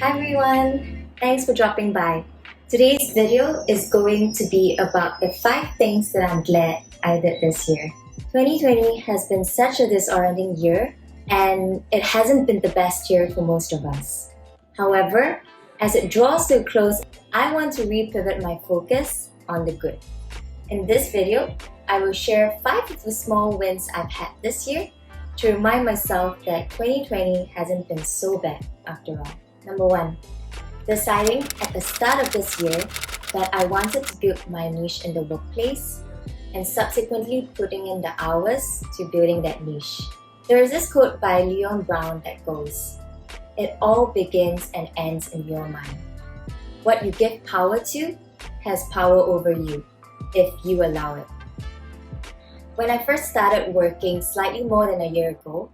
Hi everyone, thanks for dropping by. Today's video is going to be about the 5 things that I'm glad I did this year. 2020 has been such a disorienting year and it hasn't been the best year for most of us. However, as it draws to a close, I want to repivot my focus on the good. In this video, I will share 5 of the small wins I've had this year to remind myself that 2020 hasn't been so bad after all. Number 1, deciding at the start of this year that I wanted to build my niche in the workplace and subsequently putting in the hours to building that niche. There is this quote by Leon Brown that goes, "It all begins and ends in your mind. What you give power to has power over you if you allow it." When I first started working slightly more than a year ago,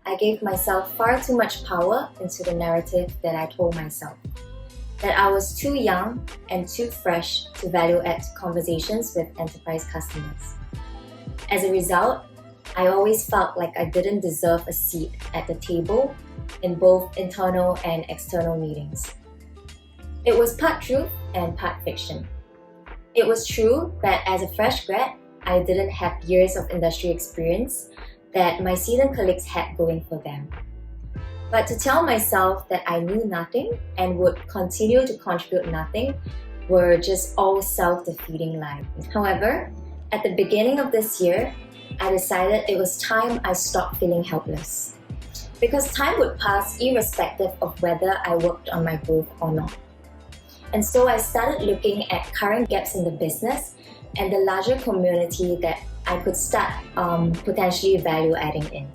I gave myself far too much power into the narrative that I told myself. That I was too young and too fresh to value add conversations with enterprise customers. As a result, I always felt like I didn't deserve a seat at the table in both internal and external meetings. It was part truth and part fiction. It was true that as a fresh grad, I didn't have years of industry experience that my seasoned colleagues had going for them. But to tell myself that I knew nothing and would continue to contribute nothing were just all self-defeating lies. However, at the beginning of this year, I decided it was time I stopped feeling helpless. Because time would pass irrespective of whether I worked on my growth or not. And so I started looking at current gaps in the business and the larger community that I could start potentially value adding in.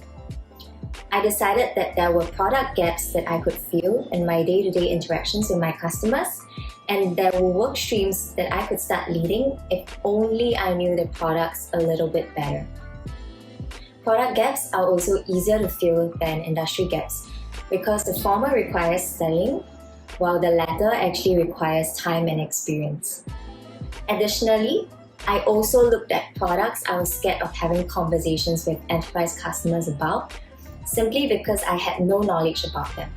I decided that there were product gaps that I could fill in my day-to-day interactions with my customers, and there were work streams that I could start leading if only I knew the products a little bit better. Product gaps are also easier to fill than industry gaps because the former requires selling, while the latter actually requires time and experience. Additionally, I also looked at products I was scared of having conversations with enterprise customers about, simply because I had no knowledge about them.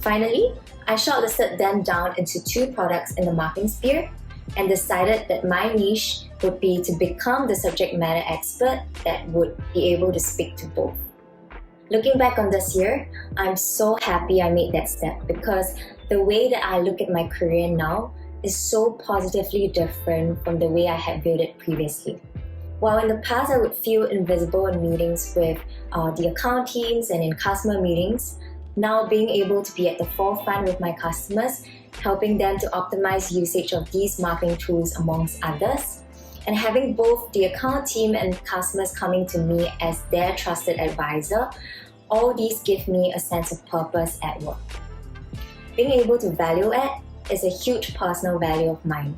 Finally, I shortlisted them down into 2 products in the marketing sphere and decided that my niche would be to become the subject matter expert that would be able to speak to both. Looking back on this year, I'm so happy I made that step because the way that I look at my career now is so positively different from the way I had viewed it previously. While in the past I would feel invisible in meetings with the account teams and in customer meetings, now being able to be at the forefront with my customers, helping them to optimize usage of these marketing tools amongst others, and having both the account team and customers coming to me as their trusted advisor, all these give me a sense of purpose at work. Being able to value add is a huge personal value of mine,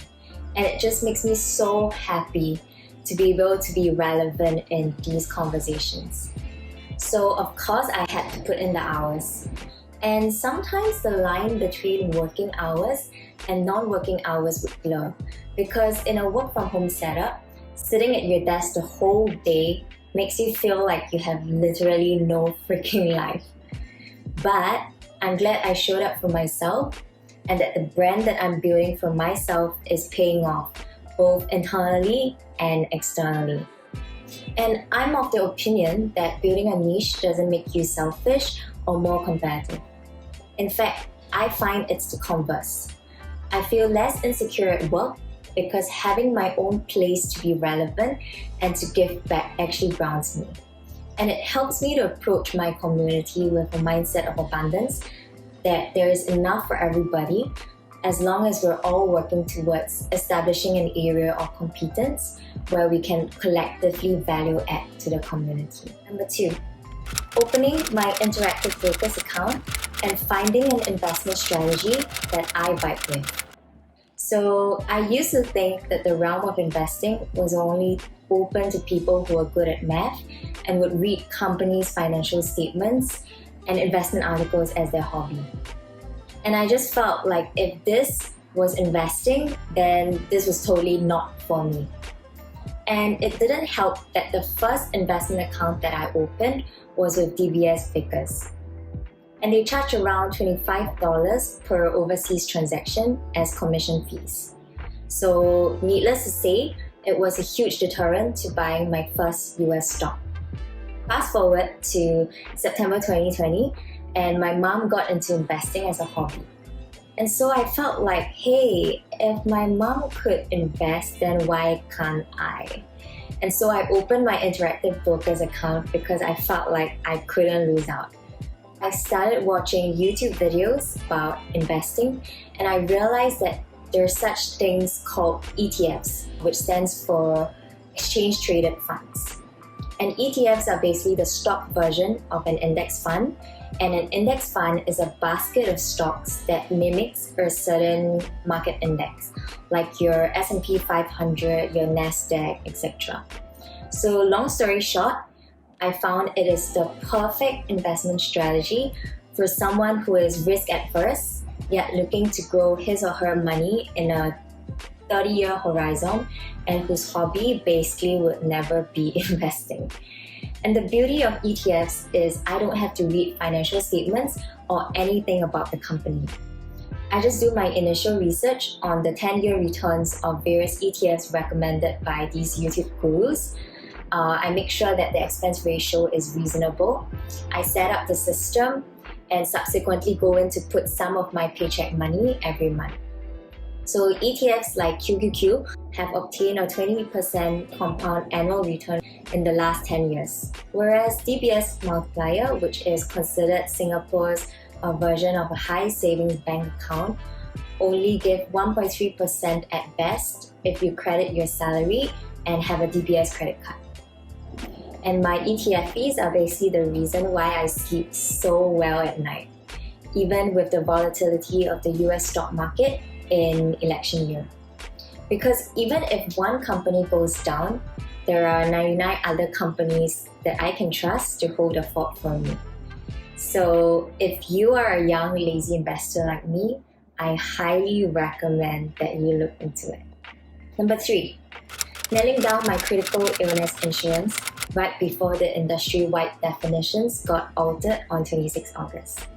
and it just makes me so happy to be able to be relevant in these conversations. So of course I had to put in the hours, and sometimes the line between working hours and non-working hours would blur because in a work from home setup, sitting at your desk the whole day makes you feel like you have literally no freaking life. But I'm glad I showed up for myself and that the brand that I'm building for myself is paying off, both internally and externally. And I'm of the opinion that building a niche doesn't make you selfish or more competitive. In fact, I find it's the converse. I feel less insecure at work because having my own place to be relevant and to give back actually grounds me. And it helps me to approach my community with a mindset of abundance, that there is enough for everybody as long as we're all working towards establishing an area of competence where we can collectively value add to the community. Number 2, opening my interactive focus account and finding an investment strategy that I vibe with. So I used to think that the realm of investing was only open to people who are good at math and would read companies' financial statements and investment articles as their hobby. And I just felt like if this was investing, then this was totally not for me. And it didn't help that the first investment account that I opened was with DBS Vickers. and they charge around $25 per overseas transaction as commission fees. So needless to say, it was a huge deterrent to buying my first US stock. Fast forward to September 2020, and my mom got into investing as a hobby. And so I felt like, hey, if my mom could invest, then why can't I? And so I opened my Interactive Brokers account because I felt like I couldn't lose out. I started watching YouTube videos about investing, and I realized that there are such things called ETFs, which stands for Exchange Traded Funds. And ETFs are basically the stock version of an index fund, and an index fund is a basket of stocks that mimics a certain market index, like your S&P 500, your NASDAQ, etc. So long story short, I found it is the perfect investment strategy for someone who is risk adverse, yet looking to grow his or her money in a 30-year horizon, and whose hobby basically would never be investing. And the beauty of ETFs is I don't have to read financial statements or anything about the company. I just do my initial research on the 10-year returns of various ETFs recommended by these YouTube gurus. I make sure that the expense ratio is reasonable. I set up the system and subsequently go in to put some of my paycheck money every month. So ETFs like QQQ have obtained a 20% compound annual return in the last 10 years, whereas DBS Multiplier, which is considered Singapore's version of a high savings bank account, only give 1.3% at best if you credit your salary and have a DBS credit card. And my ETF fees are basically the reason why I sleep so well at night, even with the volatility of the US stock market in election year. Because even if one company goes down, there are 99 other companies that I can trust to hold the fort for me. So if you are a young, lazy investor like me, I highly recommend that you look into it. Number 3, nailing down my critical illness insurance right before the industry-wide definitions got altered on 26 August.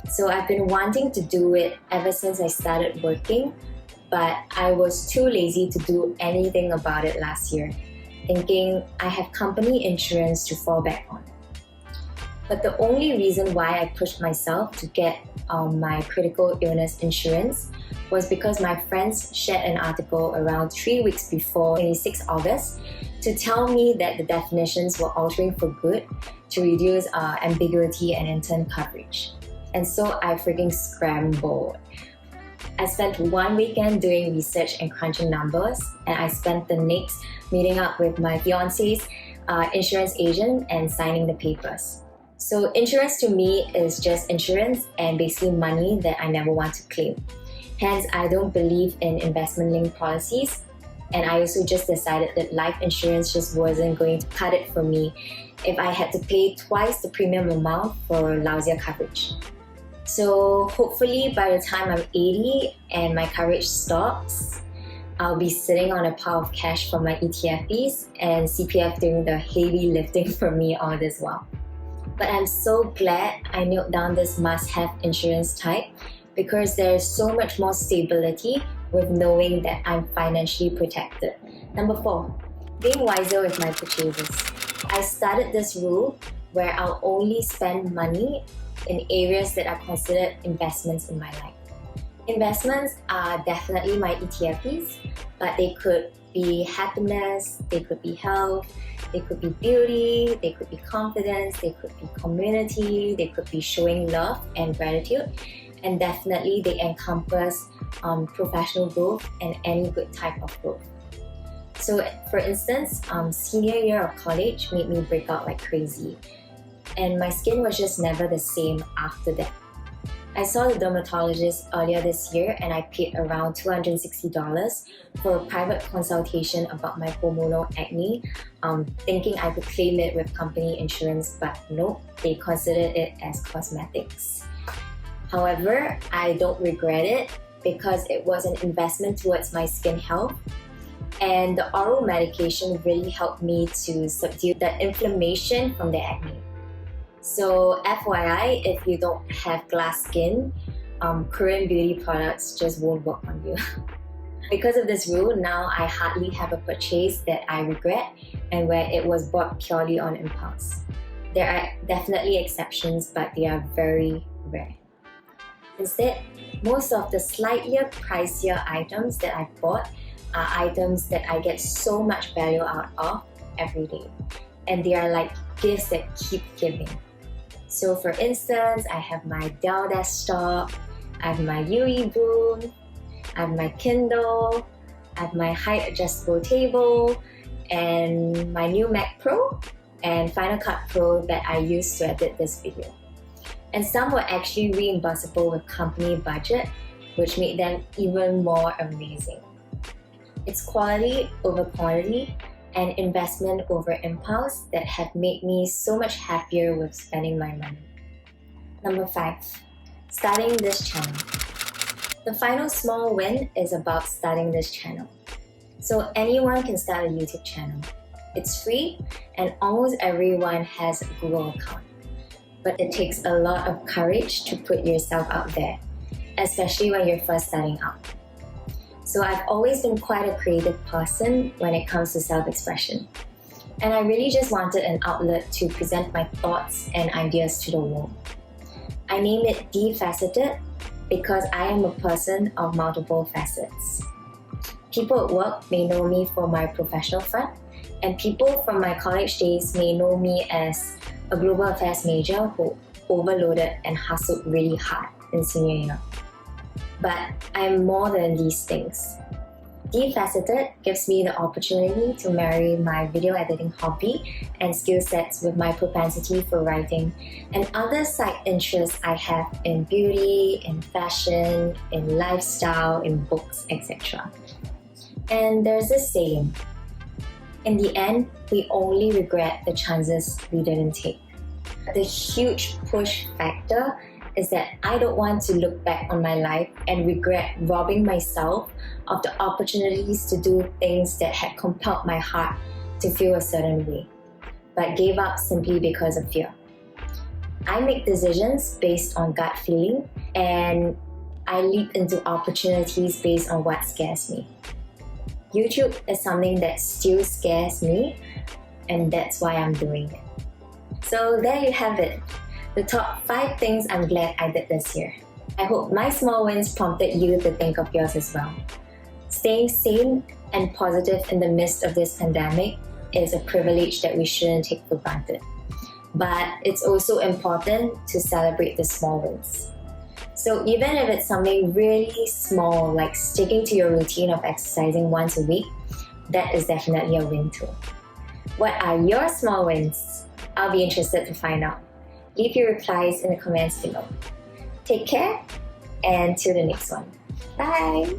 So I've been wanting to do it ever since I started working, but I was too lazy to do anything about it last year, thinking I have company insurance to fall back on. But the only reason why I pushed myself to get my critical illness insurance was because my friends shared an article around 3 weeks before 26 August to tell me that the definitions were altering for good to reduce ambiguity and intern coverage. And so I freaking scrambled. I spent one weekend doing research and crunching numbers, and I spent the next meeting up with my fiance's insurance agent and signing the papers. So insurance to me is just insurance and basically money that I never want to claim. Hence, I don't believe in investment-linked policies, and I also just decided that life insurance just wasn't going to cut it for me if I had to pay twice the premium amount for lousier coverage. So hopefully by the time I'm 80 and my coverage stops, I'll be sitting on a pile of cash from my ETF fees and CPF doing the heavy lifting for me all this while. But I'm so glad I nailed down this must-have insurance type because there's so much more stability with knowing that I'm financially protected. Number 4, being wiser with my purchases. I started this rule where I'll only spend money in areas that are considered investments in my life. Investments are definitely my ETFs, but they could be happiness, they could be health, they could be beauty, they could be confidence, they could be community, they could be showing love and gratitude, and definitely they encompass professional growth and any good type of growth. So for instance, senior year of college made me break out like crazy, and my skin was just never the same after that. I saw the dermatologist earlier this year and I paid around $260 for a private consultation about my hormonal acne, thinking I could claim it with company insurance, but nope, they considered it as cosmetics. However, I don't regret it because it was an investment towards my skin health, and the oral medication really helped me to subdue the inflammation from the acne. So FYI, if you don't have glass skin, Korean beauty products just won't work on you. Because of this rule, now I hardly have a purchase that I regret and where it was bought purely on impulse. There are definitely exceptions, but they are very rare. Instead, most of the slightly pricier items that I bought are items that I get so much value out of every day. And they are like gifts that keep giving. So for instance, I have my Dell desktop, I have my UE broom, I have my Kindle, I have my height adjustable table, and my new Mac Pro and Final Cut Pro that I used to edit this video. And some were actually reimbursable with company budget, which made them even more amazing. It's quality over quantity and investment over impulse that have made me so much happier with spending my money. Number 5, starting this channel. The final small win is about starting this channel. So anyone can start a YouTube channel. It's free and almost everyone has a Google account. But it takes a lot of courage to put yourself out there, especially when you're first starting out. So I've always been quite a creative person when it comes to self-expression. And I really just wanted an outlet to present my thoughts and ideas to the world. I named it De-faceted because I am a person of multiple facets. People at work may know me for my professional front, and people from my college days may know me as a global affairs major who overloaded and hustled really hard in senior year. But I'm more than these things. De-faceted gives me the opportunity to marry my video editing hobby and skill sets with my propensity for writing and other side interests I have in beauty, in fashion, in lifestyle, in books, etc. And there's this saying, in the end, we only regret the chances we didn't take. The huge push factor is that I don't want to look back on my life and regret robbing myself of the opportunities to do things that had compelled my heart to feel a certain way, but gave up simply because of fear. I make decisions based on gut feeling, and I leap into opportunities based on what scares me. YouTube is something that still scares me, and that's why I'm doing it. So there you have it. The top 5 things I'm glad I did this year. I hope my small wins prompted you to think of yours as well. Staying sane and positive in the midst of this pandemic is a privilege that we shouldn't take for granted. But it's also important to celebrate the small wins. So even if it's something really small, like sticking to your routine of exercising once a week, that is definitely a win too. What are your small wins? I'll be interested to find out. Leave your replies in the comments below. Take care, and till the next one. Bye!